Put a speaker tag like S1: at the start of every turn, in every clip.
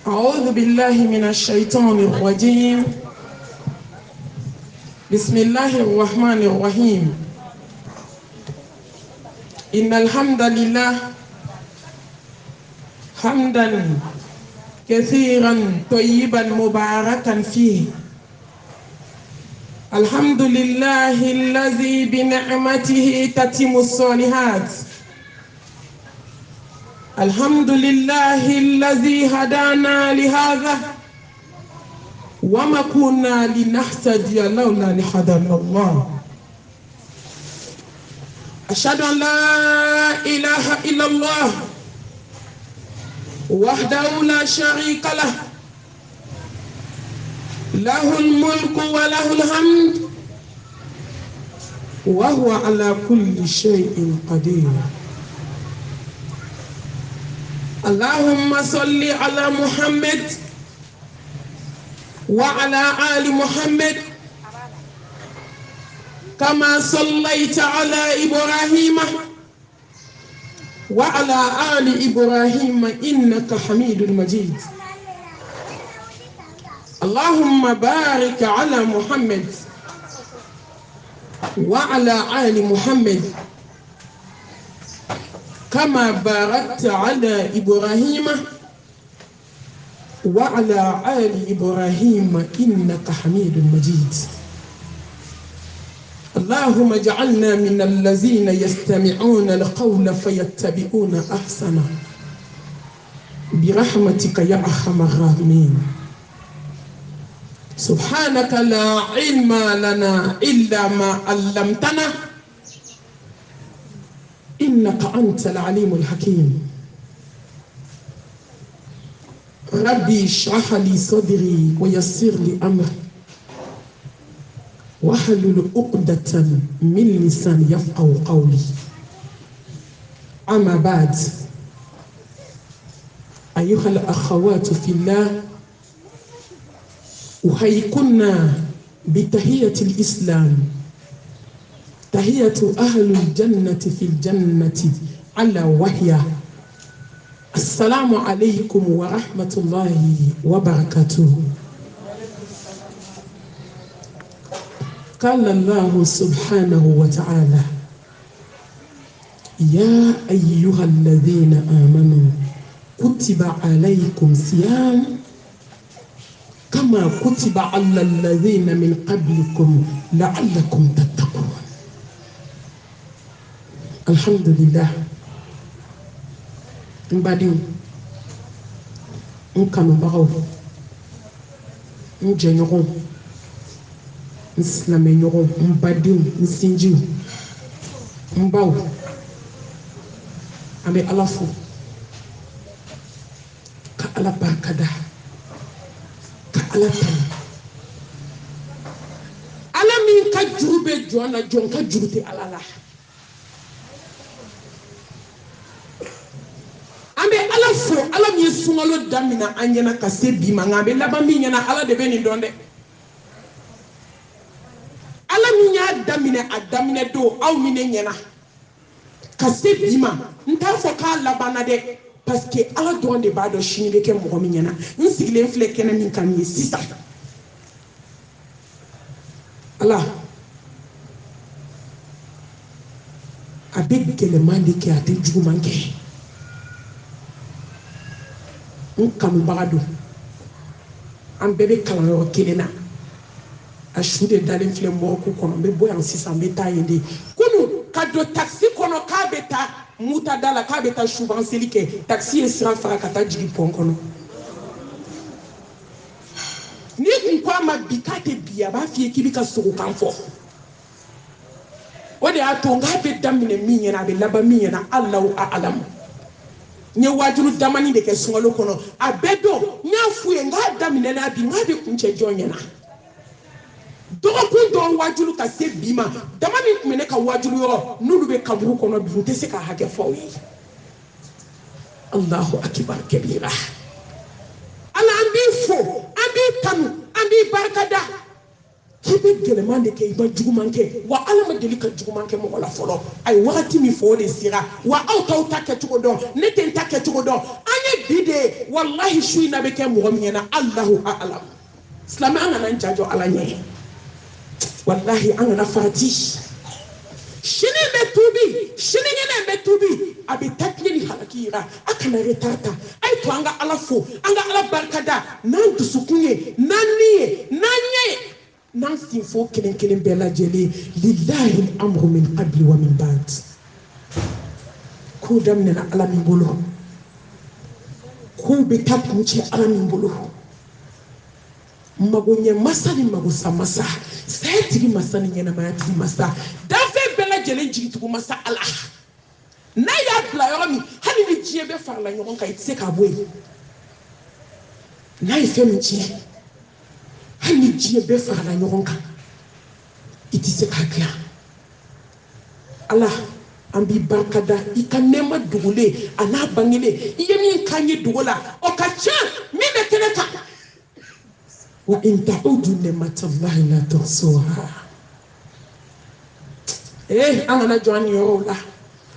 S1: أعوذ بالله من الشيطان الرجيم. بسم الله الرحمن الرحيم. إن الحمد لله حمدا كثيرا طيبا مباركا فيه. الحمد لله الذي بنعمته تتم الصالحات. الحمد لله الذي هدانا لهذا وما كنا لنهتدي لولا أن هدانا الله. أشهد أن لا إله إلا الله وحده لا شريك له، له الملك وله الحمد وهو على كل شيء قدير. اللهم صل على محمد وعلى آل محمد كما صليت على إبراهيم وعلى آل إبراهيم إنك حميد مجيد. اللهم بارك على محمد وعلى آل محمد كما باركت على إبراهيم وعلى آل إبراهيم إنك حميد مجيد. اللهم اجعلنا من الذين يستمعون القول فيتبعون أحسنه برحمتك يا أرحم الراحمين. سبحانك لا علم لنا إلا ما علمتنا إنك أنت العليم الحكيم. ربي اشرح لي صدري ويسر لي أمري واحلل عقدة من لساني يفقهوا قولي. أما بعد، أيها الأخوات في الله، أحييكن بتحية الإسلام، تحية أهل الجنة في الجنة على وهي السلام عليكم ورحمة الله وبركاته. قال الله سبحانه وتعالى: يا أيها الذين آمنوا كتب عليكم صيام كما كتب على الذين من قبلكم لعلكم تتقون. الحمد لله. Mbadiw nkanubagaw njɛɲɔgɔn nsilamɛɲɔgɔn nbadenw nsinjiw nbaw, an bɛ Ala fo ka Ala barikada ka Ala tanu. Ala min ka juru bɛ jɔn na, jɔn ka juru tɛ Ala la. Ala fo, Ala min ye sunkalo damina an ɲɛna ka se bi ma, nka a bɛ laban min ɲɛna Ala de bɛ nin dɔn dɛ. Ala min y'a daminɛ a daminɛ don aw ni ne ɲɛna ka se bi ma, n t'a fɔ k'a labanna dɛ, parce que Ala dɔrɔn de b'a dɔn sini bɛ kɛ mɔgɔ min ɲɛna. N sigilen filɛ kɛnɛ min kan nin ye sisan. Ala, a bɛ gɛlɛman de kɛ, a tɛ juguman kɛ. N kanubaga don, an bɛɛ bɛ kalanyɔrɔ kelen na, a su de dalen filɛ mɔrɔku kɔnɔ. N bɛ bɔ yan sisan, n bɛ taa yen de. Kunu ka don taxi kɔnɔ k'a bɛ taa mutada la, k'a bɛ taa subanseli kɛ, taxi ye sira fara ka taa jigin pɔn kɔnɔ. N'i kun ko a ma bi k'a tɛ bi, a b'a f'i ye k'i bɛ ka sogokan fɔ. O de y'a to n k'a bɛ daminɛ min ɲɛna, a bɛ laban min ɲɛna, Alahu a'lamu. N ye wajilu damani de kɛ sunkalo kɔnɔ, a bɛɛ don n y'a f'u ye n k'a daminɛna bi, n k'a bɛ kuncɛ jɔn ɲɛna. Dɔgɔkun dɔw wajilu ka se bi ma, dama min tun bɛ ne ka wajilu yɔrɔ n'olu bɛ kaburu kɔnɔ bi, n tɛ se ka hakɛ fɔ aw ye. Allahu akibar kabira. Ala, an b'i fo, an b'i tanu, an b'i barikada. K'i bɛ gɛlɛman de kɛ, i ma juguman kɛ, wa Ala ma deli ka juguman kɛ mɔgɔ la fɔlɔ. A ye wagati min fɔ o de sera, wa aw t'aw ta kɛcogo dɔn, ne tɛ n ta kɛcogo dɔn. An ye bide wallahi shuina be ke mo ngena Allahu a'lam islam angana njajo ala nye wallahi angana farati shini ngene metubi abi takni halakira akana retata ay to anga ala fo anga ala barkada nan dusukunye nanye nan sinfo kelen bela jeli lillahi al-amru min qabli wa min ba'd ko damne na ala min bolo ko be takmu ci ala min bolo magonye masani magusa masa saytigi masani nyana mayati masa dafe bela jeli jigitugo masa ala na ya bla yomi hani ni jiebe farla nyon ka itse ka boy na ife mchi hani jiebe farla nyon ka itse ka kya Allah ambi barkada ikanema dugule ana bangile yemi kanye dugola okacha mi beteleka wa in ta'udu ni'matallahi la tuhsuha angana joani yorola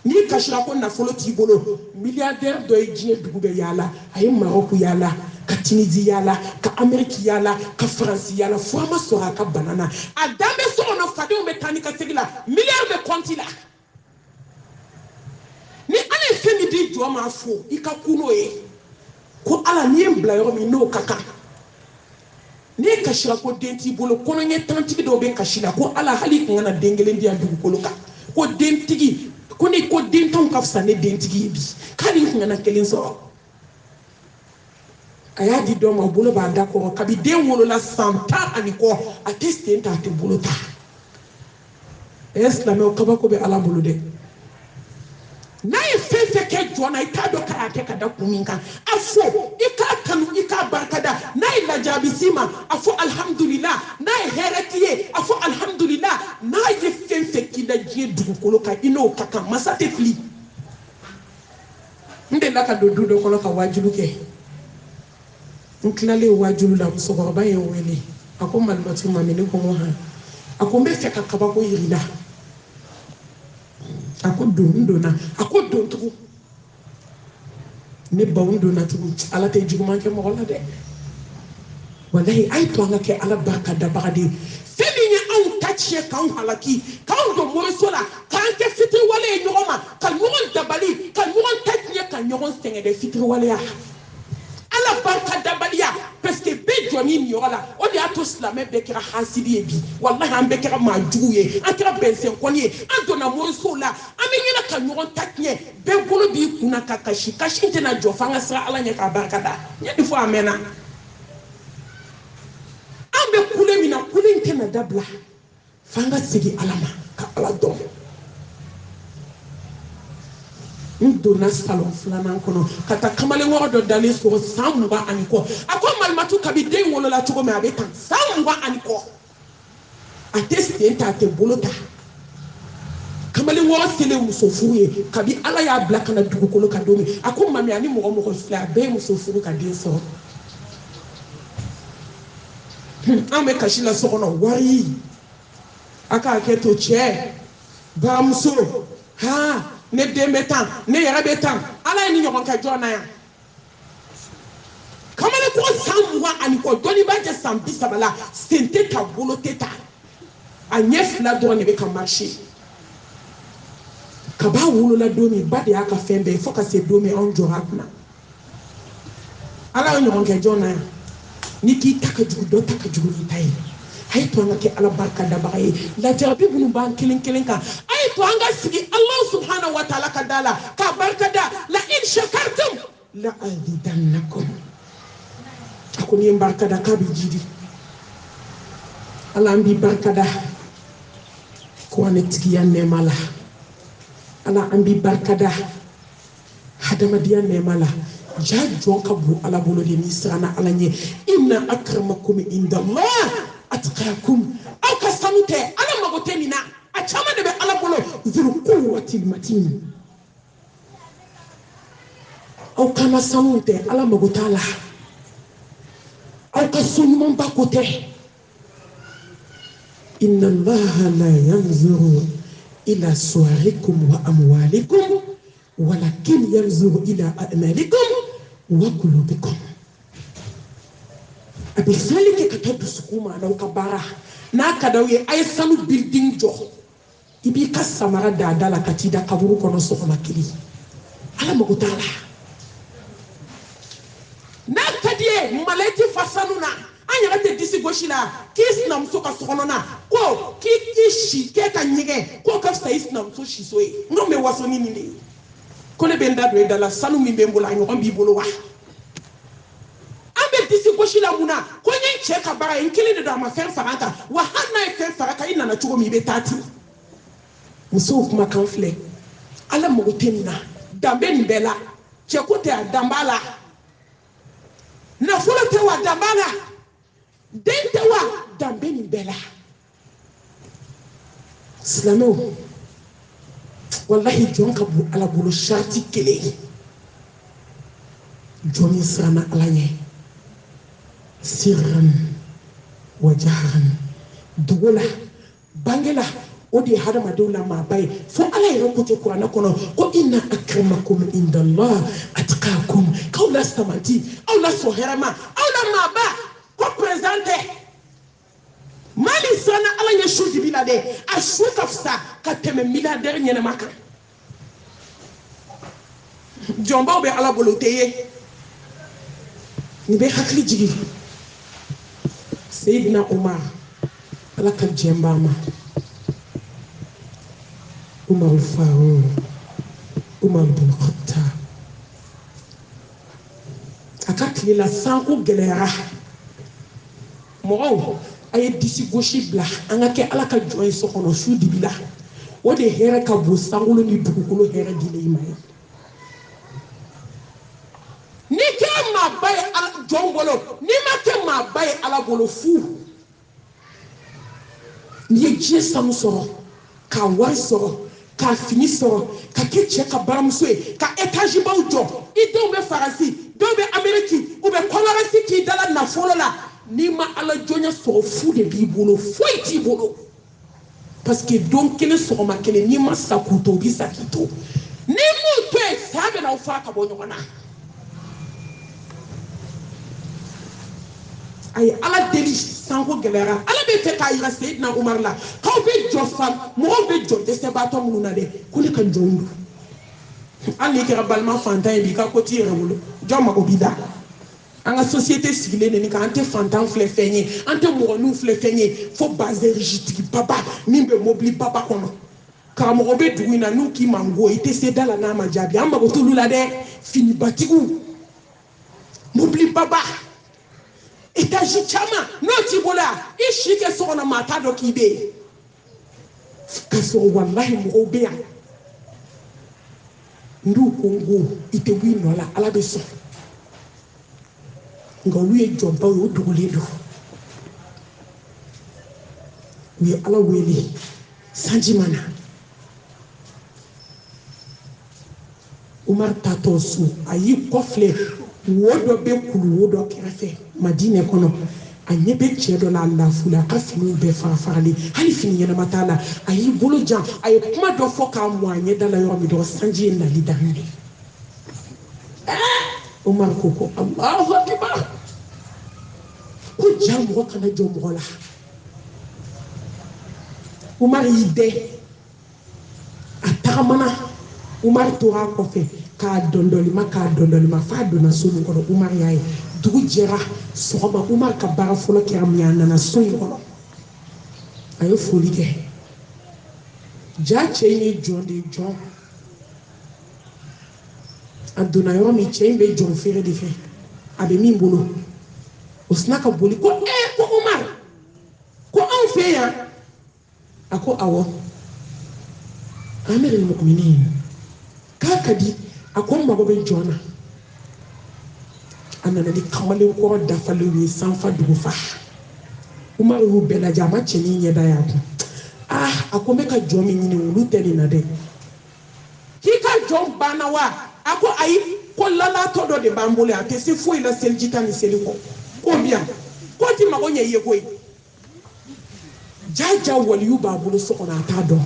S1: ni kashira ko nafolo ti bolo milliardaire do ejie dugube yala ay Maroc yala ka Tunisie yala ka Amerique yala ka France yala fo ma sora ka banana adambe so no fade o mekanika segila milliard de compte la ni ale femi di jo ma fo ikakuno e ko ala ni embla yo mi no kaka ni kashira ko denti bolo kono nye tantigi do be kashira ko ala hali ko ngana dengele ndi andu ko loka ko dentigi kone ko denton kafsa ne dentigi bi kali ko ngana kelin so aya di do ma bolo ba da ko kabi den wolo la santa ani ko ateste enta te bolo ta islam o kabako be ala bolo de na ifefe ke jona itado ka ake kada kuminka afo ikakanu ikabarkada na ilajabisima afo alhamdulillah na heretiye afo alhamdulillah na ifefe kila je dukolo ka ino kaka masate fli nde laka do kolo ka wajulu ke nklale wajulu la musoko ba yewele ako malmatu mamene ko mo ha ako mbe fe ka kabako yirida ako dondona ako dontu ne bawndona tu ala tay juguma ke mo la de wallahi ay to nga ke ala barka da bagadi femi ni an tachie kan halaki kan do mo sola kan ke fitri wala nyoma kan ngon dabali kan ngon tachie kan ngon senge de fitri wala ya ala barka da baliya parce que be joni ni yola o di ato islamé be kira hasidi bi wallahi an be kira majuye an kira bensen konye an dona mo sola an be nyina kan ngon tachie be bolo bi kuna kakashi kashi tena jofanga sra ala nya ka barka da nyadi fo amena ambe kule mina kule ntena dabla fanga sigi alama ka ala dom ndona salon flana kono kata kamale ngodo dali so samba aniko akoma matu kabide ngolo la tuko me abeta samba aniko ateste enta te bolota kamale ngoro sele musofuye kabi ala ya black na dugukolo kadomi akoma me ani mo fla be musofuru ka din so ame kashila sokono wari aka aketo che bamso ha ne demetan ne yarabetan ala ni nyokon ka jona ya kamale ko samwa ani ko doni ba je sambi sabala sente ta bolo teta anyef la do ne be kan marché ka ba wulo la domi ba de aka fembe fo ka se domi on jorakna ala nyokon ka jona ya niki takajugu do takajugu ni tay hay to nga ke ala barka da baye la jabi bunu ban kilin ka ay to nga sigi Allah subhanahu wa ta'ala kadala ka barka da la in shakartum la azidannakum akoni barka da ka bi jidi ala ambi barka da ko ne tigi yanne mala ala ambi barka da hadama diyan ne mala jajon ka bu ala bolo de misrana ala nye inna akramakum indallah atqakum aw kasamute ala magotenina a chama de be ala bolo zuru quwwati matin aw kana samute ala magotala aw kasunu ba kote inna allaha la yanzuru ila suwarikum wa amwalikum ولكن ينظر إلى أعمالكم wa qulubikum abi fali ke kata dusukuma na ka bara na ka dawe ay sanu building jo ibi ka samara da dala katida kaburu kono sokona kili ala mago tala na kadie malaiti fasanuna anya te disi goshila kis na msoka sokonona ko kishi ke ka nyige ko ka sta is na mso shisoe ngombe wasoni nini ko le benda do dala sanu mi bembola nyo bi bolo wa ambe disi goshila muna ko nyen cheka bara inkili de da ma fen faraka wa hanna fen faraka ina na chugo mi be tati muso kuma kanfle ala mo temina dambe mbela chekote dambala na folo te wa dambala dente wa dambe mbela slamo wallahi jonka bu ala bulu sharti kele joni sana alanye sirran wa jahran dugola bangela odi hadama dawla ma bay fo ala yero ko to qur'an kono ko inna akramakum indallah atqakum kawla samati awla soherama awla ma ba ko presente mali sana ala nya shudi bilade ashuka fsa ka teme milliardaire nyene maka jomba be ala boloteye ni be hakli jigi sayyidina umar ala ka jembama Umar al-Farouk, Umar bin Khattab. Akakli la sanko gelera. Moro aye disi goshi bla angake alaka joy sokono shudi bila. Ode here ka bo sangulo ni dugukolo here dile imay. Ni ke ma bay ala jongolo, ni ma ke ma bay ala bolo fu. Ni je samu soro, ka wari soro. Ka fini soro ka ke che ka baramso ka étage ba ujo idon be faransi do be ameriki ou be kolarasi ki dala na folo la ni ma ala jonya so fu de bibolo foi ti bolo parce que donc kele so ma kele ni ma sakuto bi sakito ni mu to sabe na ufa ka bonyo na ay ala deli sanko gelera ala be te ka ira sayyidna umar la ka be jofam mo be jote se bato mununa de kuli kan jondu ali ke rabalma fantan bi ka ko ti rewolo joma obida anga société civile ni ka ante fantan fle fenye ante mo nu fle fenye fo baser rigidi baba nimbe mobili baba kono ka mo be duina nu ki mango ite se dala na majabi amba ko tulula de fini batigu mobili baba itaji chama no tibola ishike sona mata do kibe kaso wallahi mo obea ndu kongo ite wi no la ala be so ngolu e jomba o duguledo wi ala weli sanjimana umar tatosu ayi kofle wodo be kulu wodo kerefe madine kono anye be chedo la la fula ka fini be farafali hali fini yana matala ayi bolo jan ayi kuma do foka mo anye dala yo mi do sanji na lidani umar koko Allahu akbar ko jam ko kana jom gola umar ide atakamana umar tora kofe ka dondoli ma fa dona sonu ko umar yayi dugu jera soba umar ka bara folo ke am yana na sonu ko ayo foli ke ja cheni jonde jon aduna yo mi chembe jon fere de fe abe mi mbolo osnaka boli ko ko umar ko an fe ya ako awo amir al-mu'minin kakadi akon mago be jona anana di kamale ko dafa le wi sanfa dugu fa umar ru bela jama cheni nyeda ya ko akon be ka jomi nyini wulu teli na de kika jom bana wa ako ayi ko lala to do de bambole ate se foi la seljita ni seliko ko bien ko ti mago nye ye koy jaja waliyu babulu sokona ta do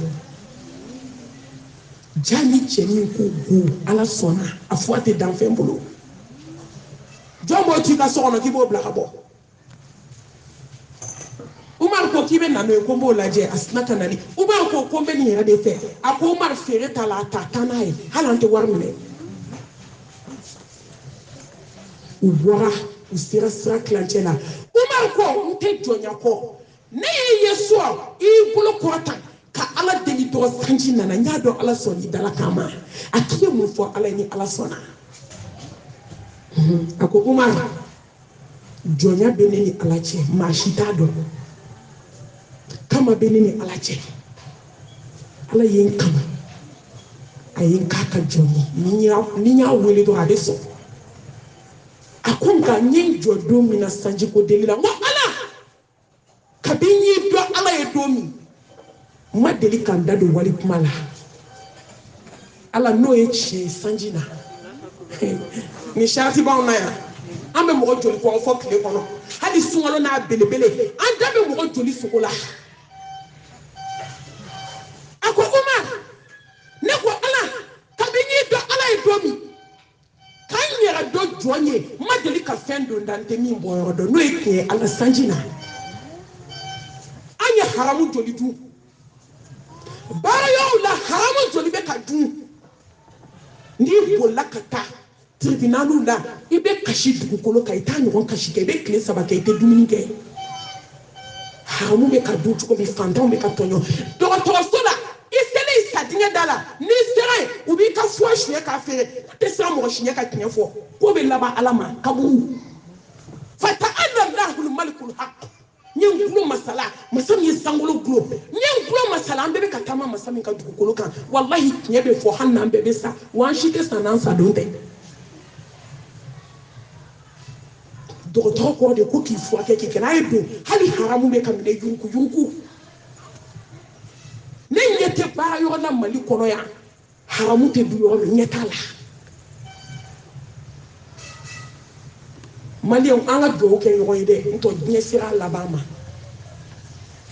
S1: jani cheni ko go ala sona afuate dan fembolo jombo ti ka sono ki bo blaka bo Umar ko kibe nano ko mbo laje asnata nani Umar ko ko be ni yere de fe ako Umar fere tala ta tanaye halante warmine uwara usira sira klanchela Umar ko nte jonya ko ne yesu I bolo korata ka ala deli do sanji nana nya do ala soni dala kama akiye mu fo ala ni ala sona ako Umar jonya beneni ala che mashita do kama beneni ala che ala yin kama ayin kaka joni ninya wele do adeso akunga nyin jodo mina sanji ko delila wa ala kabinyi do ala e domi ma deli kan dado wali kumala ala no e chi sanji na ni shati ba ona ya ambe mo joli ko fo kile kono hadi sungalo na belebele anda be mo joli sukola ako Umar ne ko ala kabinyi do ala e domi kan yera do joanye ma deli ka fendo ndante mi mboyo do no e ala sanji na anya haramu joli du bara yo la haramu joli be ka du ni bola kata tribunalu la ibe kashi dugukolo ka ita nyon kashi ke be kle saba ke ite dumini ke haramu be ka du ko be fanda be ka tonyo do to sola isele isadinga dala ni sere ubi ka fo shie ka fere te sa mo shie ka tinye fo ko be laba alama kabu fata anna allahul malikul haq nyen gulo masala masam yi sangolo gulo nyen gulo masala ambe be katama masam ka dugukolo kan wallahi tinye be fo hanna ambe be sa wan shi te sanansa donte docteur ko de ko ki fo ke kana edo hali haramu be kam ne yunku ne nyete bara yo na mali kono ya haramu te du yo nyetala mali on anga do ke yo ide nto nyesira labama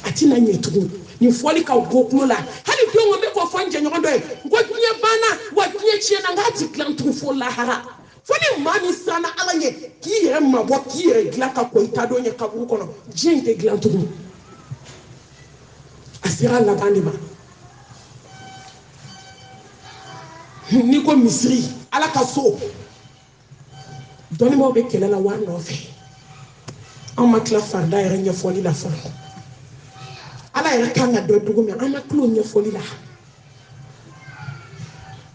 S1: atina nyetu ni foli ka goklo la hali do ngombe ko fanje nyondo e ko nye bana wa nye chie na ngati klantu fo la hara foni mami sana ala nye ki yere mabo ki yere glaka ko itado nye kaburu kono jente glantu asira la bandima ni ko misri ala ka so doni mo be kela la war no fe on ma kla farda yere nye foli la fa ala yere kanga do dugo mi ama klo nye foli la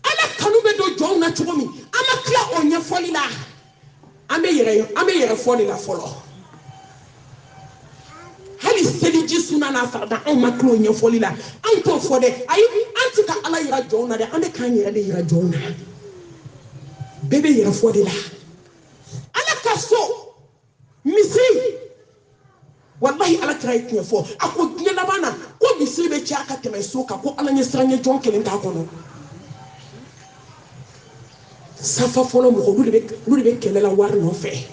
S1: ala kanu be do jo na chugo mi ama kla onye foli la ame yere foli la folo hali seliji suna na farda on ma klo onye foli la an to fode ayi antika ala yere jo na de ande kan yere jo na bebe yere foli la ala kaso misri wallahi ala tray tinya fo ako tinya labana ko misri be chaka teme soka ko ala nyesranye jonkele nta kono safa folo mo lu be kelela war no fe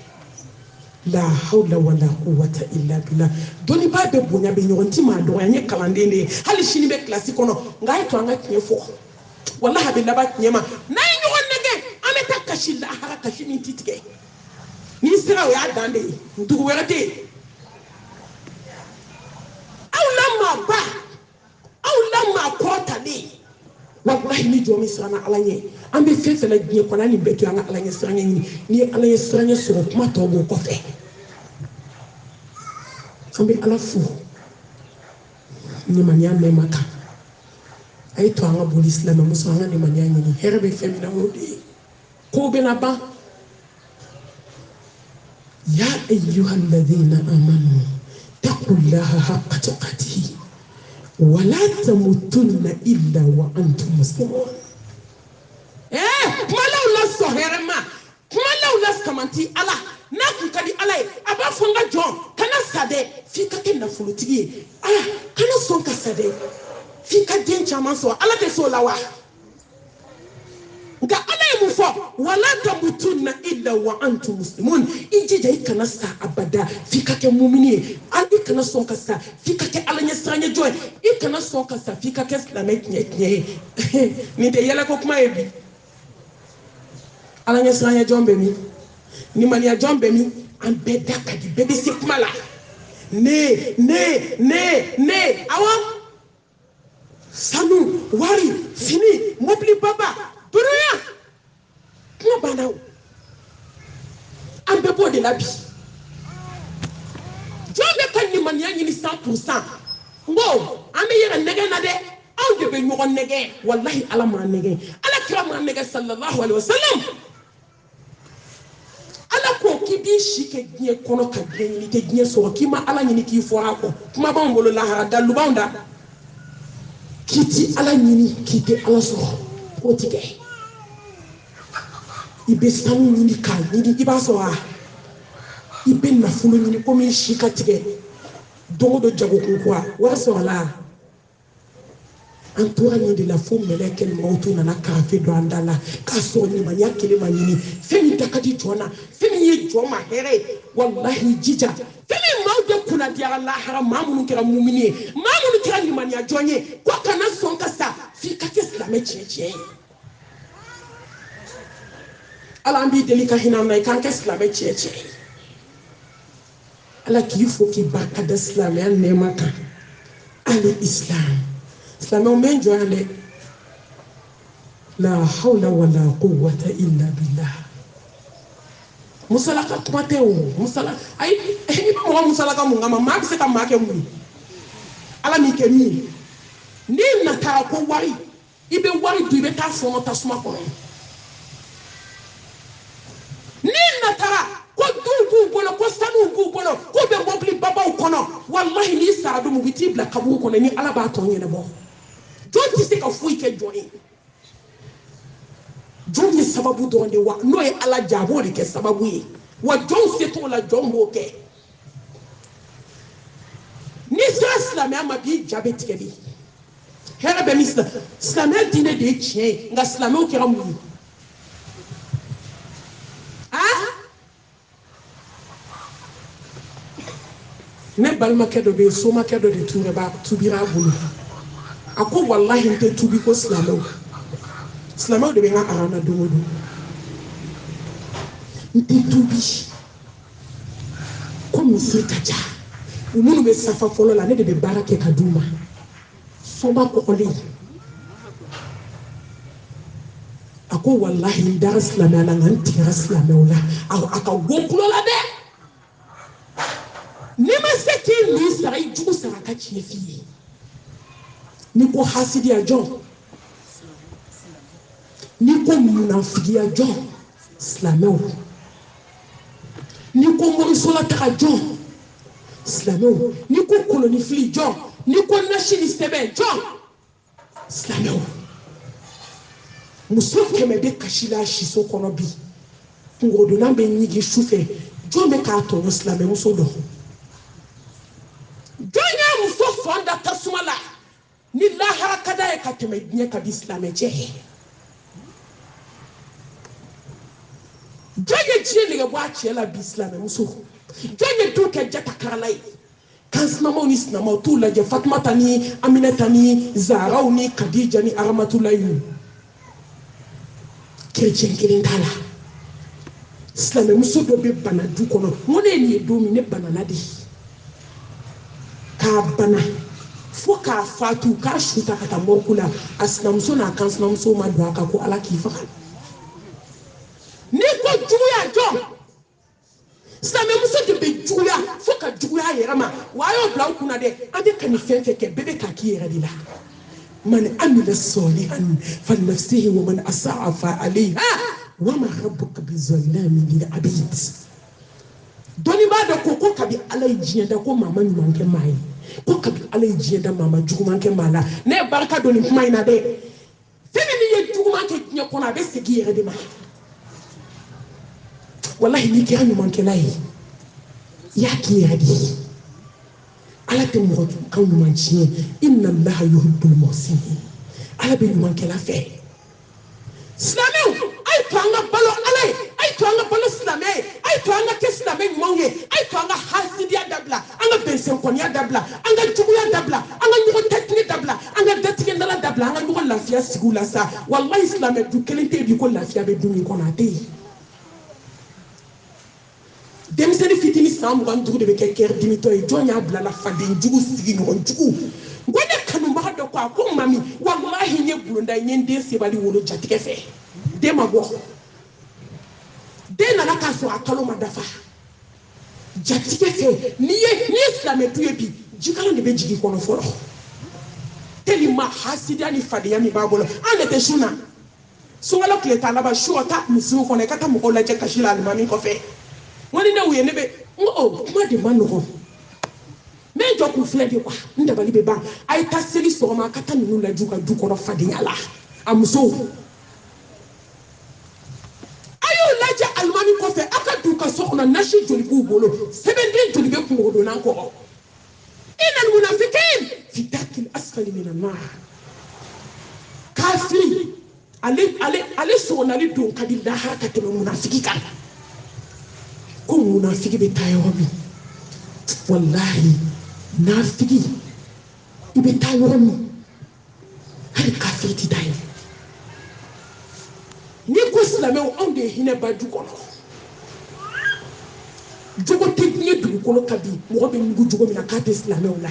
S1: la hawla wala quwwata illa billah doni ba be bonya be nyonti ma do anye kalandende hali shini be classique kono ngai to anga tinya fo wallahi be laba tinya ma nay nyon nege ameta kashilla haraka shini titige ni sira ya dande ndugu werate awla ma kota ni wallahi ni jomi sana alanye ambe fefe la gnie kona ni betu anga alanye sranye ni alanye sranye so kuma to bo ko fe ambe alafu ni manya me maka ay to anga bol islam muso anga ni manya ni herbe femina wodi ko be na ba ya ayyuhal ladhina amanu taqullaha haqqa tuqatih wala tamutunna illa wa antum muslimun malaula soherma malaula skamanti ala na kukadi ala aba fonga jon kana sade fika kenna fulutigi ala kana sonka sade fika den chama so ala te so lawa ga ala mu fo wala tamutunna illa wa antum muslimun injije kana sa abada fika ke mu'mini an kana sonka sa fika ke ala nya sranya joy kana sonka sa fika ke islamek nye ni de yela ko kuma ebi ala nya sranya jombe mi ni mania jɔn bɛ min an bɛɛ da ka di bɛɛ bɛ se kuma la ne awɔ sanu wari fini mobili baba dɔrɔnya kuma banna o an bɛɛ b'o de la bi jɔn bɛ ka limaniya ɲini 100% n ko an bɛ yɛrɛ nɛgɛ na dɛ anw de bɛ ɲɔgɔn nɛgɛ walahi ala m'an nɛgɛ ala kira m'an nɛgɛ sallallahu alaihi wasallam ala ko k'i b'i si kɛ diɲɛ kɔnɔ ka diɲɛ ɲini kɛ diɲɛ sɔrɔ k'i ma ala ɲini k'i fɔra a kɔ kuma b'anw bolo lahara dalubanw da k'i ti ala ɲini k'i tɛ ala sɔrɔ o ti kɛ i bɛ sanu ɲini k'a ɲini i b'a sɔrɔ a i bɛ nafolo ɲini komi si ka tigɛ don o don jagokun kɔ a wari sɔrɔ la an tora nin de la fo mɛlɛkɛ ni mawutu nana karafe don an da la k'a sɔrɔ limaniya kelen ma ɲini fɛn min da ka di jɔn na fɛn min ye jɔn ma hɛrɛ ye walahi jija fɛn min maaw de kunnadiyara lahara maa minnu kɛra mumini ye maa minnu kɛra limaniya jɔn ye ko kana sɔn ka sa f'i ka kɛ silamɛ tiɲɛ ye ala an b'i deli ka hinɛ an na i k'an kɛ silamɛ tiɲɛ ye ala k'i fo k'i barika da silamɛya nɛɛma kan ali islam silamɛw bɛ jɔ yan dɛ la hawla wala quwwata illa billah musalaka kuma tɛ o musala ayi i bɛ mɔgɔ musalaka mun kama maa bɛ se ka maa kɛ mun ye ala m'i kɛ min ye n'i natara ko wari i bɛ wari dun i bɛ taa fɔɔnɔ tasuma kɔnɔ n'i natara ko duw b'u bolo ko sanu b'u bolo ko bɛ mobili babaw kɔnɔ walahi n'i sara don u bɛ t'i bila kaburu kɔnɔ ni ala b'a tɔ ɲɛnabɔ jɔn tɛ se ka foyi kɛ jɔn ye jɔn ye sababu dɔrɔn de wa n'o ye ala jaa a b'o de kɛ sababu ye wa jɔn se t'o la jɔn b'o kɛ n'i sera silamɛya ma b'i ja bɛ tigɛ de hɛrɛ bɛ min silamɛya diinɛ de ye tiɲɛ ye nka silamɛw kɛra mun ye ne balimakɛ dɔ bɛ yen somakɛ dɔ de tubira a bolo a ko walahi n tɛ tubi ko silamɛw de bɛ n ka arana don o don n tɛ tubi ko misiri ka ca u minnu bɛ safa fɔlɔ la ne de bɛ baara kɛ ka d'u ma soba kɔkɔlen a ko walahi n dara silamɛya la nka n tigɛra silamɛw la a ka bɔ n kulo la dɛ n'i ma se k'i min sara i jugu sara ka tiɲɛ f'i ye n'i ko hasidiya jɔn n'i ko munafigiya jɔn silamɛw n'i ko morisolataga jɔn silamɛw n'i ko kolonifili jɔn n'i ko nasi ni sɛbɛn jɔn silamɛw muso 100 bɛ kasi la siso kɔnɔ bi kungodonna bɛ ɲigi su fɛ jɔn bɛ k'a tɔɲɔ silamɛmuso dɔn jɔn y'a muso sɔn da tasuma la ni lahara ka d'a ye ka tɛmɛ diɲɛ ka di silamɛcɛ ye jɔn ye diɲɛ nɛgɛ bɔ a cɛ la bi silamɛmuso jɔn ye du kɛ jatakarala ye kansinamaw ni sinamaw t'u lajɛ fatumata ni aminata ni zaharaw ni kadija ni aramatulayi kerecɛn kelen t'a la silamɛmuso dɔ bɛ bana du kɔnɔ n ko ne ye nin ye don min ne banana de k'a bana fo k'a fatu k'a suta ka taa mɔriku la a sinamuso n'a kansinamuso ma don a kan ko ala k'i faga n'i ko juguya jɔn silamɛmuso de bɛ juguya fo ka juguya a yɛrɛ ma wa a y'o bila an kunna dɛ an bɛ ka nin fɛn fɛn kɛ bɛɛ bɛ k'a k'i yɛrɛ de la man amila salihan falinafsihi wa man asa'a fa alayha wa ma rabbuka bizallamin lil abid dɔnni b'a dɔn ko kabi ala ye diɲɛ da ko maa ma ɲuman kɛ maa ye ko kabi ala ye diɲɛ da maa ma juguman kɛ maa la ne ye barika don nin kuma in na dɛ fɛn min n'i ye juguman kɛ diɲɛ kɔnɔ a bɛ segin i yɛrɛ de ma walahi n'i kɛra ɲumankɛla ye i y'a k'i yɛrɛ de ye ala tɛ mɔgɔ ka ɲuman tiɲɛ inna allaha yuhibbul muhsinin ala bɛ ɲumankɛla fɛ silamɛw a ye to an ka balo ala ye a ye to an ka balo silamɛ ye a ye to an ka kɛ silamɛ ɲumanw ye a ye to an ka hasidiya dabila an ka bɛnsɛnkɔniya dabila an ka juguya dabila an ka ɲɔgɔn tatigi dabila an ka datigɛndala dabila an ka ɲɔgɔn lafiya sigi u la sa walahi silamɛ du kelen tɛ yen bi ko lafiya bɛ du min kɔnɔ a tɛ yen san mugan dugu de bɛ kɛ kɛri dimitɔ ye jɔn y'a bila la faden jugu sigiɲɔgɔn jugu n ko ne kanubaga dɔ ko a ko mami walahi n ye bulonda n ye n den sebali wolo jatigɛ fɛ den ma bɔ den nana k'a sɔrɔ a kalo ma dafa jatigɛ fɛ n'i ye silamɛ du ye bi jikalan de bɛ jigin kɔnɔ fɔlɔ tellement hasidiya ni fadenya min b'a bolo an de tɛ sun na sunkalo tile ta laban su o ta misiw kɔnɔ i ka taa mɔgɔw lajɛ kasi la alimami kɔfɛ n ko ni ne y'u ye ne bɛ n ko kuma de ma nɔgɔn n bɛ jɔ k'u filɛ de quoi n dabali bɛ ban a ye taa seli sɔgɔma a ka taa ninnu lajɛ u ka du kɔnɔ fadenya la a musow a y'u lajɛ alimami kɔfɛ a ka du ka so kɔnɔ nasi joli b'u bolo sɛbɛnden joli bɛ kungodonan kɔrɔ إن المنافقين في الدرك الأسفل من النار كافرين ale sɔgɔnali don ka di lahara ka tɛmɛ munafiki kan ko munafiki bɛ taa yɔrɔ min walahi nafiki i bɛ taa yɔrɔ min hali kafiri tɛ taa yen n'i ko silamɛw anw de ye hinɛba du kɔnɔ jogo tɛ diɲɛ dugukolo ka bi mɔgɔ bɛ mugu jogo min na k'a tɛ silamɛw la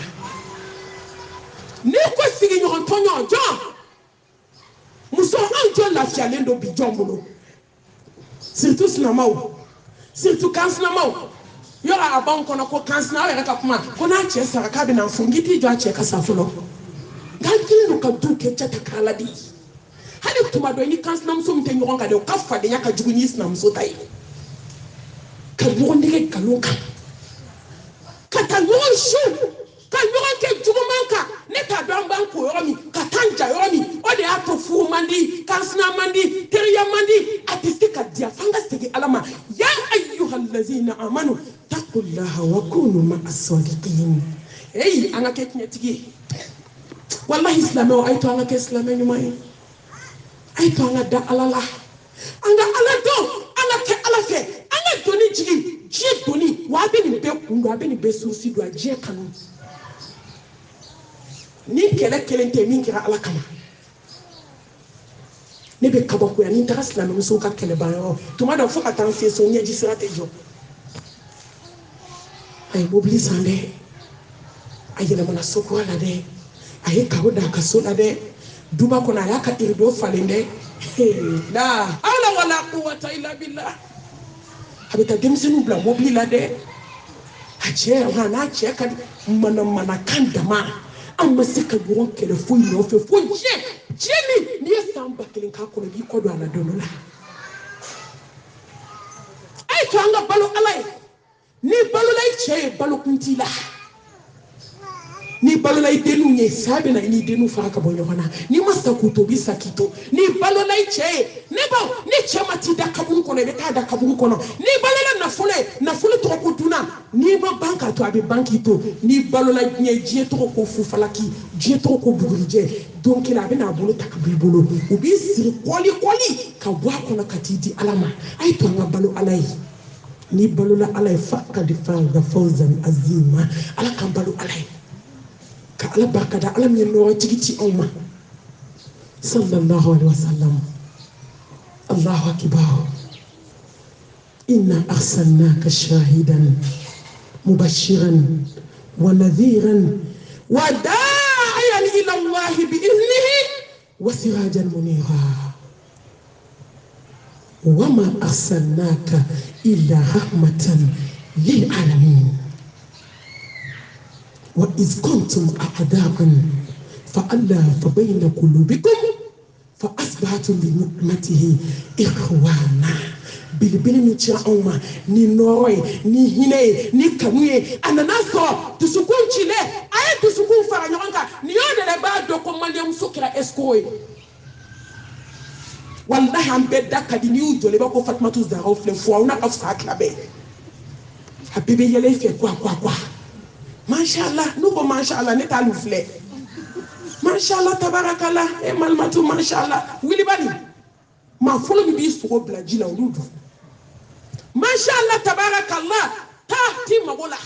S1: n'i ko sigiɲɔgɔn tɔɲɔgɔn jɔn muso an jɔ lafiyalen don bi jɔn bolo surtout sinamaw surtout kansinamaw yɔrɔ a b'anw kɔnɔ ko kansina aw yɛrɛ ka kuma ko n'a cɛ sara k'a bɛ na fo n k'i t'i jɔ a cɛ ka sa fɔlɔ nka an kelen don ka du kɛ cɛ ta k'a ladi hali tuma dɔ i ni kansinamuso min tɛ ɲɔgɔn kan dɛ o ka fadenya ka jugu n'i sinamuso ta ye ka ɲɔgɔn nɛgɛ nkalon kan ka taa ɲɔgɔn su ka ɲɔgɔn kɛ juguman kan ne t'a dɔn an b'an ko yɔrɔ min ka taa n ja yɔrɔ min o de y'a to furu man di kansina man di teriya man di a tɛ se ka diya f'an ka segin ala ma ya ayyuhal lazina amanu taqullaha wa kunu ma'as sadiqin an ka kɛ tiɲɛtigi ye walahi silamɛw a ye to an ka kɛ silamɛ ɲuman ye a ye to an ka da ala la an ka ala dɔn an ka kɛ ala fɛ an ka doni jigi diɲɛ doni wa a bɛ nin bɛɛ kun don a bɛ nin bɛɛ surusi don a diɲɛ kanu ni kɛlɛ kelen tɛ min kɛra ala kama ne bɛ kabakoya ni n taga silamɛmusow ka kɛlɛbanyɔrɔ tuma dɔ fo ka taa n se so ɲɛji sira tɛ jɔ a ye mobili san dɛ a yɛlɛmana so kura la dɛ a ye karo da a ka so la dɛ duba kɔnɔ a y'a ka irido falen dɛ la hawla wala quwwata illa billah a bɛ taa denmisɛnninw bila mobili la dɛ a cɛ n'a cɛ ka manamanakan dama an ma se ka ɲɔgɔn kɛlɛ foyi nɔfɛ fo diɲɛ min n'i ye san 1000 k'a kɔnɔ i b'i kɔ don a la don dɔ la a ye to an ka balo ala ye n'i balola i cɛ ye balokun t'i la n'i balola i denninw ye sa bɛ na i n'i denninw fara ka bɔ ɲɔgɔn na n'i ma sa k'u to u bɛ sa k'i to n'i balola i cɛ ye ne baw ni cɛ ma t'i da kaburu kɔnɔ i bɛ taa da kaburu kɔnɔ n'i balola nafolo ye nafolo tɔgɔ ko dunan n'i ma ban k'a to a bɛ ban k'i to n'i balola diɲɛ tɔgɔ ko fufalaki diɲɛ tɔgɔ ko bugurijɛ don kelen a bɛ n'a bolo ta ka bɔ i bolo u b'i siri kɔli ka bɔ a kɔnɔ ka t'i di ala ma a ye to an ka balo ala ye n'i balola ala ye faqad faza fawzan azima ala k'an balo ala ye ka ala barikada ala min ye nɔɔrɔtigi ci anw ma sallallahu alaihi wasallam allahu akbar inna arsalnaka shahidan mubashiran wa nadhiran wa da'iyan ila allah bi'iznihi wa sirajan munira wa ma arsalnaka illa rahmatan lil alamin وإذ كنتم أعداء فألف بين قلوبكم فأصبحتم بنعمته إخوانا bilibili ni cira anw ma ni nɔrɔ ye ni hinɛ ye ni kanu ye a nana sɔrɔ dusukun cilen a ye dusukun fara ɲɔgɔn kan nin y'o de la b'a dɔn ko maliyɛnmuso kɛra escroc ye walahi an bɛɛ da ka di n'i y'u jɔlen b'a ko Fatumatu Zahra filɛ fo aw n'a ka fisa tila bɛɛ a bɛɛ bɛ yɛlɛ i fɛ quoi Mashallah, nous ko mashallah ne t'alu filɛ mashallah tabarakallah e malimatu mashallah wili bani ma fɔlɔ min b'i sogo bila ji la olu dun mashallah tabarakallah taa ti mago la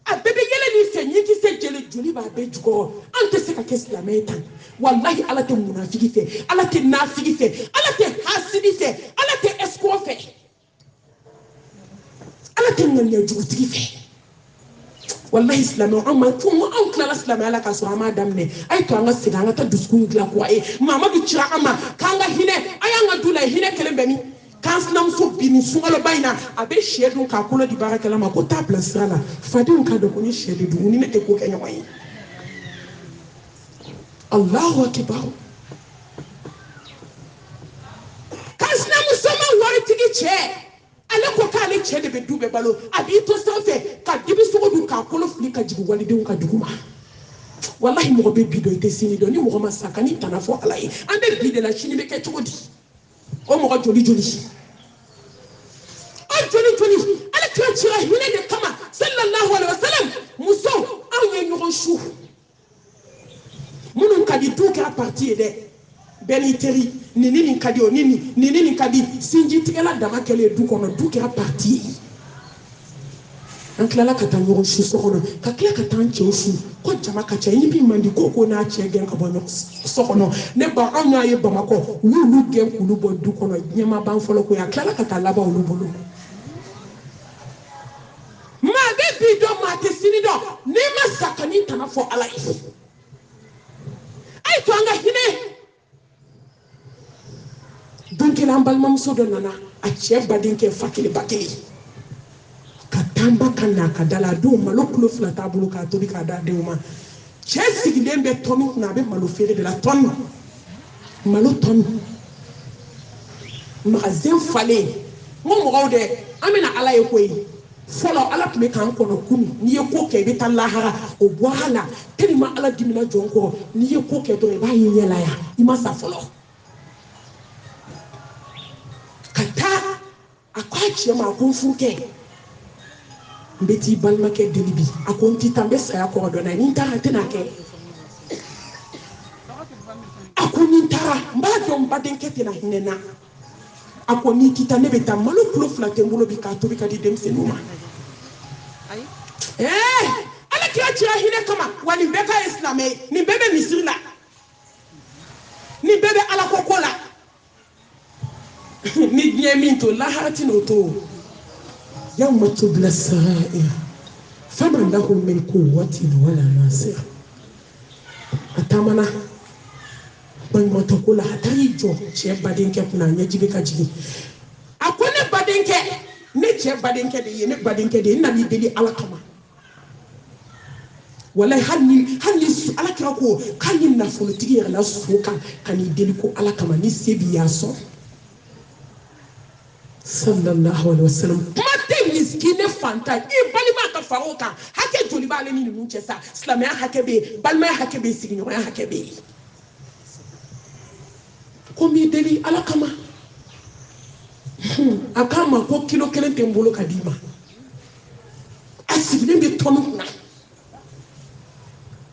S1: a bɛɛ bɛ yɛlɛ nin fɛ ɲinkisɛ jeli joli b'a bɛɛ jukɔrɔ an tɛ se ka kɛ silamɛ ye tan wallahi ala tɛ munafiki fɛ ala tɛ nafiki fɛ ala tɛ hasidi fɛ ala tɛ escroc fɛ ala ala tenganya jugutigi fe wallahi islamo amma tumo an kala islamo ala ka so ama damne ay to anga siga anga ta duskun gla ko ay mamadu cira ama kanga hine ayanga dula hine kelembeni kanslam so bini sungalo bayna abe shedu ka kula di baraka la mako ta plan sala fadin ka do ko ni shedu du ni ne ko kenya way Allahu akbar kanslam so ma wari tigi che ala ko ka le che de be dube balo abi to sanfe ka dibi sogo du ka kolo fli ka jigu wali de ka duguma wallahi mo be bido ite sini do ni mo ma sakani tanafo alai ande bi de la chini be ke tugodi o mo joli joli o joli ala ka tira hine de kama sallallahu alaihi wasallam muso an ye nyogon shu munun ka di tout ka partie de beniteri nini kadi o nini kadi sinji tigala dama kele du kono du ka partie an kila ka taa ɲɔgɔn su so kɔnɔ ka tila ka taa cɛw su ko jama ka ca ni bi mandi ko n'a cɛ gɛn ka bɔ so kɔnɔ ne ba anw y'a ye bamakɔ u y'olu gɛn k'olu bɔ du kɔnɔ ɲɛma ban fɔlɔ ko ye a tilala ka taa laban olu bolo maa bɛ bi dɔn maa tɛ sini dɔn n'i ma sa ka n'i tana fɔ ala ye a ye to an ka hinɛ don kelen an balimamuso dɔ nana a cɛ badenkɛ fa kelen ba kelen ka tamba ka na ka dala denw malo kulo fila t'a bolo k'a tobi k'a da denw ma cɛ sigilen bɛ tɔni kunna a bɛ malo feere de la tɔni malo tɔni magasin falen n ko mɔgɔw dɛ an bɛna ala ye koyi fɔlɔ ala tun bɛ k'an kɔnɔ kunu n'i ye ko kɛ i bɛ taa lahara o bɔ a la tellement ala dimina jɔn kɔrɔ n'i ye ko kɛ dɔrɔn i b'a ye ɲɛ la yan i ma sa fɔlɔ ka taa a ko a cɛ ma a ko n furu kɛ n bɛ t'i balimakɛ deli bi a ko n tɛ taa n bɛ saya kɔrɔ dɔn n'a ye ni n taara a tɛna kɛ a ko ni n taara n b'a dɔn n badenkɛ tɛna hinɛ n na a ko n'i tɛ taa ne bɛ taa malo kulo fila tɛ n bolo bi k'a tobi ka di denmisɛnninw ma ala kira cira hinɛ kama wa nin bɛɛ ka ye silamɛ ye nin bɛɛ bɛ misiri la nin bɛɛ bɛ ala ko ko la ni diɲɛ min to lahara tɛ n'o to يوم تبلى السرائر فمن له من قوة ولا ناصر أتمنى بما تقول حتى يجو شيء بعدين كنا نجيب كذي أكون بعدين ك نجيب بعدين كذي ين بعدين كذي نبي بدي على كما ولا هني على كراكو كان ينافون تيجي على سوكا كان يدلكو على كما نسيبي ياسو صلى الله عليه وسلم miskine fanta i balima ka faro kan hake joli bale ni nun cɛ sa silamɛya hakɛ bɛ balimaya hakɛ bɛ sigiɲɔgɔnya hakɛ bɛ ko mi deli ala kama a k'a ma ko kilo kelen tɛ n bolo ka d'i ma a sigilen bɛ tɔni kunna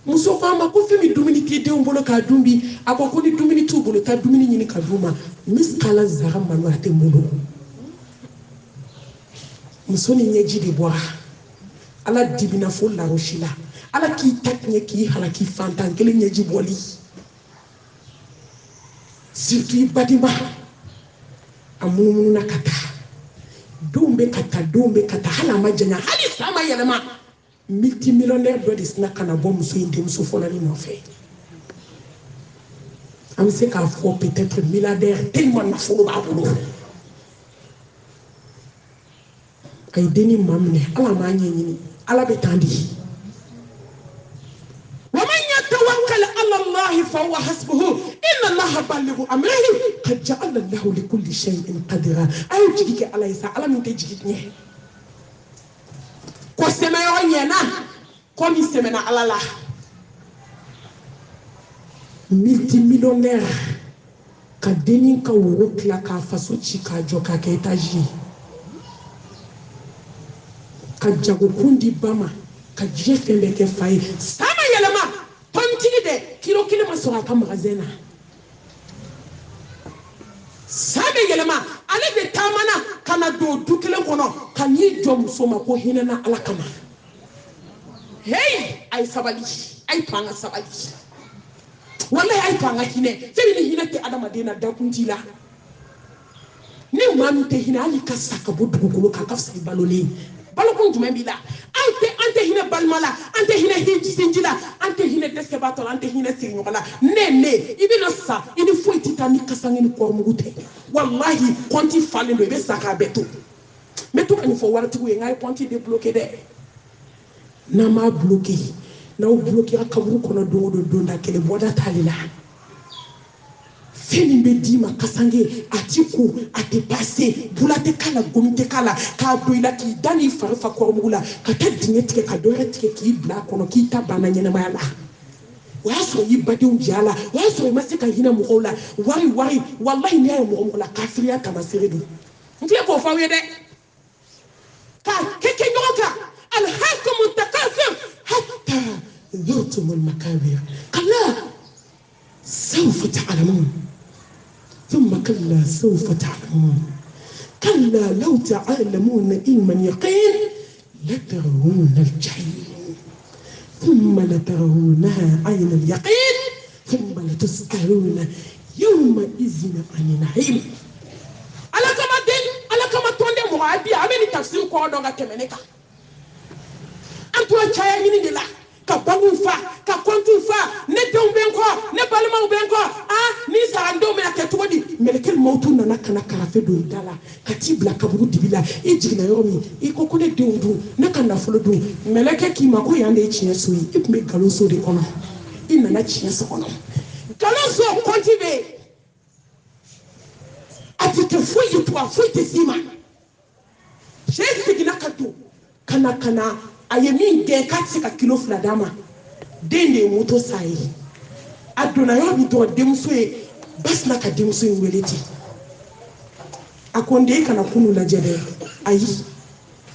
S1: muso ko a ma ko fɛn min dumuni t'i denw bolo k'a dun bi a ko ni dumuni t'u bolo taa dumuni ɲini ka d'u ma miskala zara malo a tɛ n bolo muso ni ɲɛji de bɔra ala dibina fo larosi la ala k'i ta tiɲɛ k'i halaki fantan kelen ɲɛji bɔli surtout i badima a munumuna ka taa denw bɛ ka taa hali a ma janya hali san ma yɛlɛma multimillionnaire dɔ de sina ka na bɔ muso in denmuso fɔlɔ ni nɔfɛ an bɛ se k'a fɔ peut-être milliardaire tellement nafolo b'a bolo a ye denni maa minɛ ala m'a ɲɛɲini ala bɛ tan di ومن يتوكل على الله فهو حسبه إن الله بالغ أمره قد جعل الله لكل شيء قدرا أيو جيك على يسا على من تجيك نيه ko sɛmɛyɔrɔ ɲɛna ko min sɛmɛna ala la multimillionnaire ka denni ka woro tila k'a faso ci k'a jɔ k'a kɛ étage ye ka jagokun di ba ma ka diɲɛ fɛn bɛɛ kɛ fa ye san ma yɛlɛma tɔntigi dɛ kilo kelen ma sɔrɔ a ka magasin na san bɛ yɛlɛma ale de taamana ka na don du kelen kɔnɔ ka n'i jɔ muso ma ko hinɛ na ala kama hey a ye sabali a ye to an ka sabali walahi a ye to an ka hinɛ fɛn min ni hinɛ tɛ adamaden na dakun t'i la ni maa min tɛ hinɛ hali ka sa ka bɔ dugukolo kan a ka fisa i balolen balokun jumɛn b'i la an tɛ hinɛ balima la an tɛ hinɛ sinji la an tɛ hinɛ dɛsɛbaatɔ la an tɛ hinɛ sigiɲɔgɔn la ne i bɛna sa i ni foyi tɛ taa ni kasange ni kɔrɔmugu tɛ walahi kɔnti falen don i bɛ sa k'a bɛɛ to n bɛ to ka nin fɔ waritigiw ye n k'a ye kɔnti débloqué dɛ n'an m'a bloqué n'aw bloquera kaburu kɔnɔ don o don da kelen bɔda t'ale la fɛn min bɛ d'i ma kasange a ti ko a tɛ passe bula tɛ k'a la gomi tɛ k'a la k'a don i la k'i da n'i fari fa kɔrɔmugu la ka taa dingɛ tigɛ ka dɔ wɛrɛ tigɛ k'i bila a kɔnɔ k'i ta banna ɲɛnamaya la o y'a sɔrɔ i badenw ja la o y'a sɔrɔ i ma se ka hinɛ mɔgɔw la wari walahi n'i y'a ye mɔgɔ la kafiriya tamaseere don n filɛ k'o fɔ aw ye dɛ k'a kɛ ɲɔgɔn kan alhakumu takasur hatta zurtumul makabir kala سوف تعلمون ثم كلا سوف تعلمون كلا لو تعلمون علم اليقين لترون الجحيم ثم لترونها عين اليقين ثم لتسألون يومئذ عن النعيم على كما دين على كما توندي مغادي أمين تفسير كوردونغا كمنيكا أنتوا تشايا ني لا ka bangu fa ka kontu fa ne denw bɛ n kɔ ne balimaw bɛ n kɔ ni sara denw bɛna kɛ cogo di mɛlɛkɛl mawutu nana kana karafe don i da la ka t'i bila kaburu dibi la i jiginna yɔrɔ min i ko ko ne denw dun ne ka nafolo dun mɛlɛkɛ k'i ma ko yan de ye tiɲɛ so ye i tun bɛ nkalon so de kɔnɔ i nana tiɲɛ so kɔnɔ nkalon so kɔnti bɛ yen a tɛ kɛ foyi ye tugun a foyi tɛ s'i ma cɛ seginna ka don kana a ye min gɛn k'a tɛ se ka kilo 2 d'a ma den de ye moto sa ye a donna yɔrɔ min dɔrɔn denmuso ye ba sina ka denmuso in wele ten a ko n den kana kunu lajɛ dɛ ayi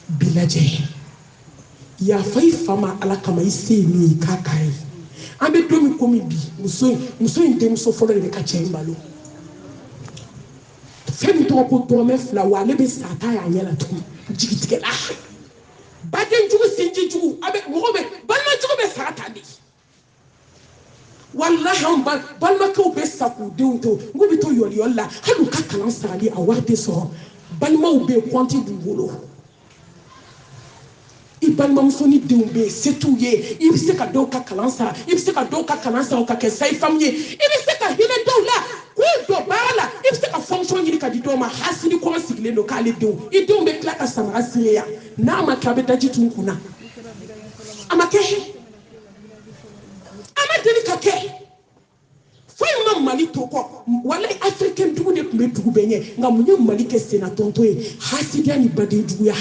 S1: bi lajɛ yafa i fa ma ala kama i se ye min ye k'a k'a ye an bɛ don min komi bi muso in denmuso fɔlɔ de bɛ ka cɛ in balo fɛn min tɔgɔ ko dɔrɔmɛ 2 wa ale bɛ sa ta y'a ɲɛ la tugun jigitigɛ la badenjugu sinjijugu mɔgɔ bɛ balimajugu bɛ sara ta de wallahi an balimakɛw bɛ sa k'u denw to n ko bɛ to yɔliyɔli la hali u ka kalan sarali a wari tɛ sɔrɔ balimaw bɛ yen kɔnti b'u bolo i balimamuso ni denw bɛ yen se t'u ye i bɛ se ka dɔw ka kalan sara i bɛ se ka dɔw ka kalan sara u ka kɛ sayi famu ye i bɛ se ka hinɛ dɔw la k'u don baara la i bɛ se ka fonction ɲini ka di dɔw ma hasidi kɔrɔ sigilen don k'ale denw i denw bɛ tila ka samara siri yan n'a ma kɛ a bɛ daji tun kunna a ma kɛ a ma deli ka kɛ foyi ma Mali to kɔ walayi africain dugu de tun bɛ dugu bɛɛ ɲɛ nka mun ye Mali kɛ senatɔntɔ ye hasidiya ni badenjuguya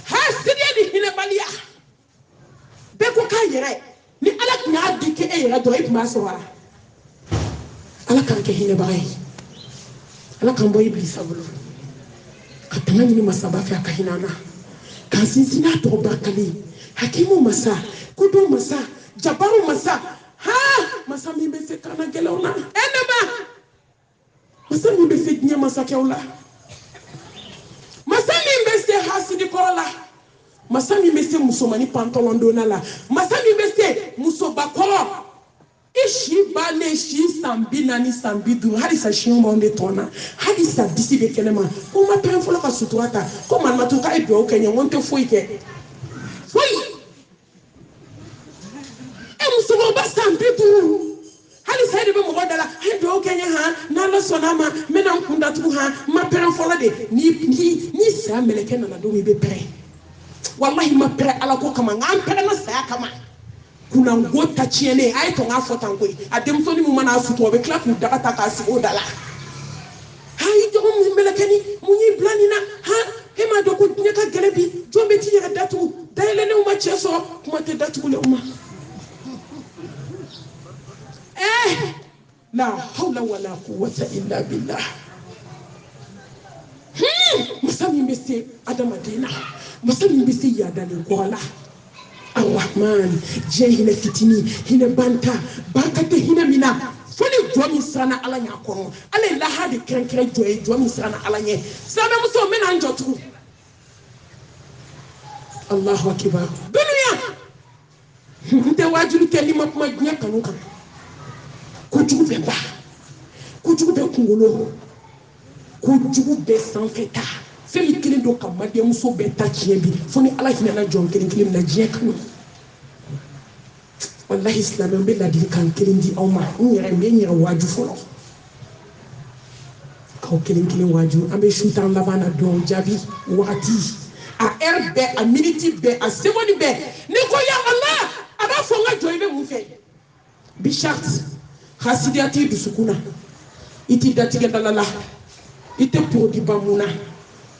S1: hasidiya ni hinɛbaliya bɛɛ ko k'a yɛrɛ ni ala tun y'a di kɛ e yɛrɛ dɔrɔn e tun b'a sɔrɔ wa ala k'an kɛ hinɛbaga ye ala k'an bɔ ibilisa bolo ka tanga ɲini masaba fɛ a ka hinɛ an na k'an sinsin n'a tɔgɔ barikalen hakimu masa kodɔn masa jabaru masa masa min bɛ se kana gɛlɛnw na ne ba masa min bɛ se diɲɛ masakɛw la masa min bɛ se hasidi kɔrɔ la masa min bɛ se musomani pantalon donna la masa min bɛ se musoba kɔrɔ i si bannen si san 40 san 50 halisa siɲɛ b'anw de tɔn na halisa disi bɛ kɛnɛ ma ko ma pɛrɛn fɔlɔ ka sutura ta ko malimatu k'a ye dugawu kɛ ɲɛ n ko n tɛ foyi kɛ foyi musokɔrɔba san 50 halisa e de bɛ mɔgɔ da la a ye dugawu kɛ ɲɛ n'ala sɔnna a ma n bɛna n kun datugu n ma pɛrɛn fɔlɔ de ni saya mɛlɛkɛ nana don min i bɛ pɛrɛn wallahi ma pɛrɛn ala ko kama nka an pɛrɛnna saya kama kunango ta tiɲɛnen a ye to n k'a fɔ tan koyi a denmusonin min mana sutu o bɛ tila k'u daga ta k'a sigi o da la i dɔgɔ mun mɛlɛkɛni mun y'i bila nin na e m'a dɔn ko diɲɛ ka gɛlɛn bi jɔn bɛ t'i yɛrɛ datugu dayɛlɛnnenw ma cɛ sɔrɔ kuma tɛ datugulenw ma la hawla wala quwwata illa billah masa min bɛ se adamaden na masa min bɛ se yaadalen kɔrɔ la arrahman diɲɛ hinɛ fitinin hinɛ banta barika tɛ hinɛ min na fo ni jɔ min siranna ala ɲɛ a kɔnɔ ala ye laha de kɛrɛnkɛrɛn jɔ ye jɔ min siranna ala ɲɛ silamɛmuso n bɛna n jɔ tugun allahu akibar dunuya n tɛ wajibi kɛ n'i ma kuma diɲɛ kanu kan kojugu bɛ ba kojugu bɛ kunkolo kojugu bɛ sanfɛ ta femi kelen do ka madiya muso bɛɛ ta tiɲɛ bi fo ni ala hinɛna jɔn kelen kelen na diɲɛ kanu wallahi silamɛw bɛ ladilikan kelen di aw ma n yɛrɛ n bɛ n yɛrɛ waaju fɔlɔ k'aw kelen kelen waaju an bɛ su tan laban na dɔn jaabi wagati a heure bɛɛ a minute bɛɛ a seconde bɛɛ ni ko ya Allah a b'a fɔ n ka jɔ i bɛ mun fɛ bi charte hasidiya t'i dusukun na i t'i datigɛ dalala i tɛ produit ba mun na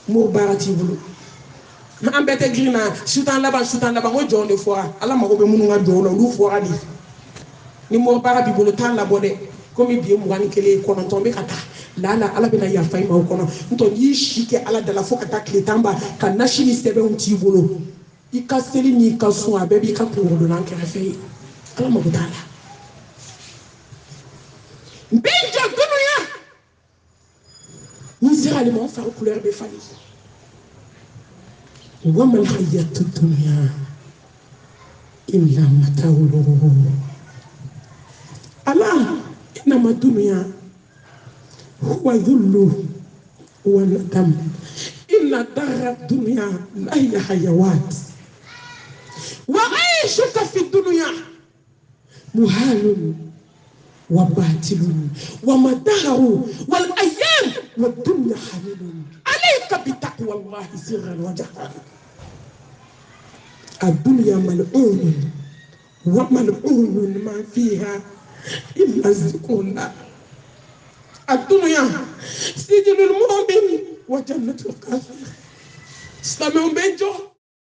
S1: m'o baara t'i bolo an bɛɛ tɛ girin na su tan laban ko jɔn de fɔra ala mago bɛ minnu ka jɔn na olu fɔra de ni m'o baara b'i bolo t'an labɔ dɛ komi bi ye 21 kɔnɔntɔn bɛ ka taa lala ala bɛna yafa i ma o kɔnɔ n'o n'i si kɛ ala dala fo ka taa tile 10 ban ka nasi ni sɛbɛnw t'i bolo i ka seli n'i ka sun a bɛɛ b'i ka kungodolan kɛrɛfɛ ye ala mago t'a la n bɛ n jɔ dunuya n'i sera ale ma n fari couleur bɛ falen وما الحياة الدنيا إلا متاع الغرور ألا إنما الدنيا هو ذل والندم إن دار الدنيا لا هي حيوات وعيشك في الدنيا محال وباطل ومدار والأيام والدنيا حليل عليك بتقوى الله سرا وجهرا الدنيا ملعون وملعون ما فيها إلا ذكر الله الدنيا سجن المؤمن وجنة الكافر سلام بنجو